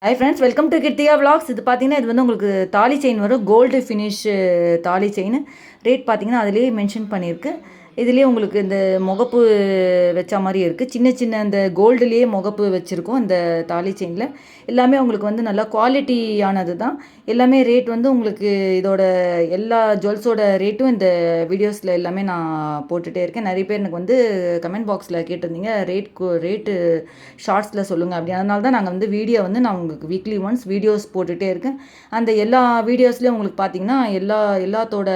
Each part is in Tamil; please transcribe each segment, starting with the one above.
Hi friends, welcome to Krithika vlogs. இது பார்த்தீங்கன்னா இது வந்து உங்களுக்கு தாலி செயின் வரும். கோல்டு ஃபினிஷ் தாலி செயின். ரேட் பார்த்தீங்கன்னா அதிலேயே மென்ஷன் பண்ணியிருக்கு. இதுலேயே உங்களுக்கு இந்த முகப்பு வச்ச மாதிரி இருக்குது. சின்ன சின்ன இந்த கோல்டுலேயே முகப்பு வச்சுருக்கோம் இந்த தாலி செயினில். எல்லாமே உங்களுக்கு வந்து நல்லா குவாலிட்டியானது தான். எல்லாமே ரேட் வந்து உங்களுக்கு இதோட எல்லா ஜுவல்ஸோட ரேட்டும் இந்த வீடியோஸில் எல்லாமே நான் போட்டுகிட்டே இருக்கேன். நிறைய பேர் எனக்கு வந்து கமெண்ட் பாக்ஸில் கேட்டிருந்தீங்க ரேட்டு ஷார்ட்ஸில் சொல்லுங்கள் அப்படி. அதனால தான் நாங்கள் வந்து வீடியோ வந்து நான் உங்களுக்கு வீக்லி ஒன்ஸ் வீடியோஸ் போட்டுகிட்டே இருக்கேன். அந்த எல்லா வீடியோஸ்லேயும் உங்களுக்கு பார்த்தீங்கன்னா எல்லாத்தோட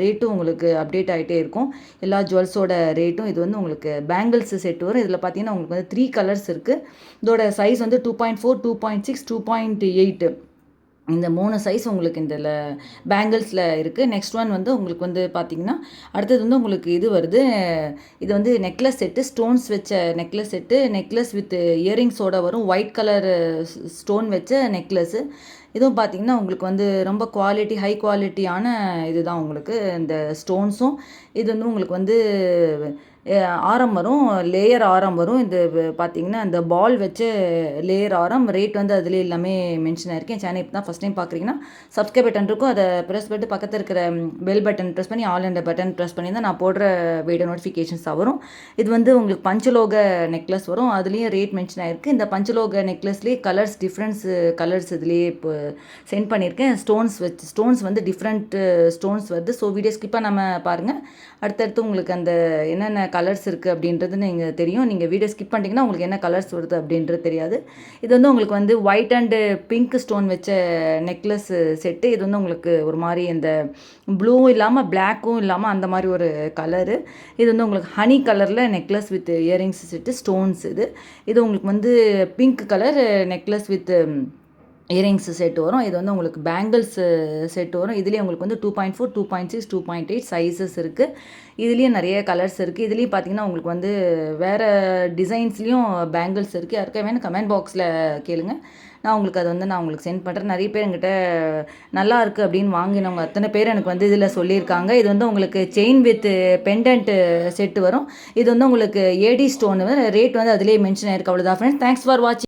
ரேட்டும் உங்களுக்கு அப்டேட் ஆகிட்டே இருக்கும். எல்லா ஜுவல்ஸோட ரேட்டும். இது வந்து உங்களுக்கு பேங்கிள்ஸ் செட் வரும். இதில் பார்த்தீங்கன்னா உங்களுக்கு வந்து 3 கலர்ஸ் இருக்குது. இதோட சைஸ் வந்து 2.4, 2.6, 2.8. இந்த 3 சைஸ் உங்களுக்கு இதில் பேங்கிள்ஸில் இருக்குது. நெக்ஸ்ட் ஒன் வந்து உங்களுக்கு வந்து பார்த்திங்கன்னா அடுத்தது வந்து உங்களுக்கு இது வருது. இது வந்து நெக்லஸ் செட்டு, ஸ்டோன்ஸ் வச்ச நெக்லஸ் செட்டு. நெக்லஸ் வித் இயரிங்ஸோடு வரும். ஒயிட் கலர் ஸ்டோன் வச்ச நெக்லஸ்ஸு. இதுவும் பார்த்திங்கன்னா உங்களுக்கு வந்து ரொம்ப குவாலிட்டி, ஹை குவாலிட்டியான இது தான் உங்களுக்கு இந்த ஸ்டோன்ஸும். இது வந்து உங்களுக்கு வந்து ஆரம் வரும், லேயர் ஆரம் வரும். இது பார்த்திங்கன்னா இந்த பால் வச்சு லேயர் ஆரம். ரேட் வந்து அதிலே எல்லாமே மென்ஷன் ஆகிருக்கு. என் சேனல் இப்போ தான் ஃபஸ்ட் டைம் பார்க்குறீங்கன்னா சப்ஸ்கிரைப் பட்டன் இருக்கும், அதை ப்ரெஸ் பண்ணிட்டு பக்கத்தில் இருக்கிற பெல் பட்டன் ப்ரெஸ் பண்ணி ஆல் என்ற பட்டன் ப்ரெஸ் பண்ணி தான் நான் போடுற வீடியோ நோட்டிஃபிகேஷன்ஸாக வரும். இது வந்து உங்களுக்கு பஞ்சலோக நெக்லஸ் வரும். அதுலேயும் ரேட் மென்ஷன் ஆகிருக்கு. இந்த பஞ்சலோக நெக்லஸ்லேயே கலர்ஸ் கலர்ஸ் இதுலேயே இப்போ சென்ட் பண்ணியிருக்கேன். ஸ்டோன்ஸ் வந்து டிஃப்ரெண்ட் ஸ்டோன்ஸ் வருது. ஸோ வீடியோ ஸ்கிப்பாக நம்ம பாருங்கள். அடுத்தடுத்து உங்களுக்கு அந்த என்னென்ன கலர்ஸ் இருக்குது அப்படின்றது நீங்கள் தெரியும். நீங்கள் வீடியோ ஸ்கிப் பண்ணிட்டீங்கன்னா உங்களுக்கு என்ன கலர்ஸ் வருது அப்படின்றது தெரியாது. இது வந்து உங்களுக்கு வந்து ஒயிட் அண்டு பிங்க் ஸ்டோன் வச்ச நெக்லஸ் செட்டு. இது வந்து உங்களுக்கு ஒரு மாதிரி இந்த ப்ளூவும் இல்லாமல் பிளாக்கும் இல்லாமல் அந்த மாதிரி ஒரு கலரு. இது வந்து உங்களுக்கு ஹனி கலரில் necklace with earrings set, stones. இது உங்களுக்கு வந்து pink colour necklace with earrings set வரும். இது வந்து உங்களுக்கு பேங்கிள்ஸ் செட் வரும். இதுலேயே உங்களுக்கு வந்து 2.4, 2.6, 2.8 சைஸஸ் இருக்குது. இதுலேயும் நிறைய கலர்ஸ் இருக்குது. இதுலேயும் பார்த்தீங்கன்னா உங்களுக்கு வந்து வேறு டிசைன்ஸ்லேயும் பேங்கிள்ஸ் இருக்குது. யாருக்கா வேணும் கமெண்ட் பாக்ஸில் கேளுங்க, நான் உங்களுக்கு அதை வந்து நான் உங்களுக்கு சென்ட் பண்ணுறேன். நிறைய பேர் என்கிட்ட நல்லா இருக்குது அப்படின்னு வாங்கினவங்க அத்தனை பேர் எனக்கு வந்து இதில் சொல்லியிருக்காங்க. இது வந்து உங்களுக்கு செயின் வித் பெண்டன்ட் செட்டு வரும். இது வந்து உங்களுக்கு ஏடி ஸ்டோன். ரேட் வந்து அதிலே மென்ஷன் ஆயிருக்கு. அவ்வளோதான் ஃப்ரெண்ட்ஸ். தேங்க்ஸ் ஃபார் வாட்சிங்.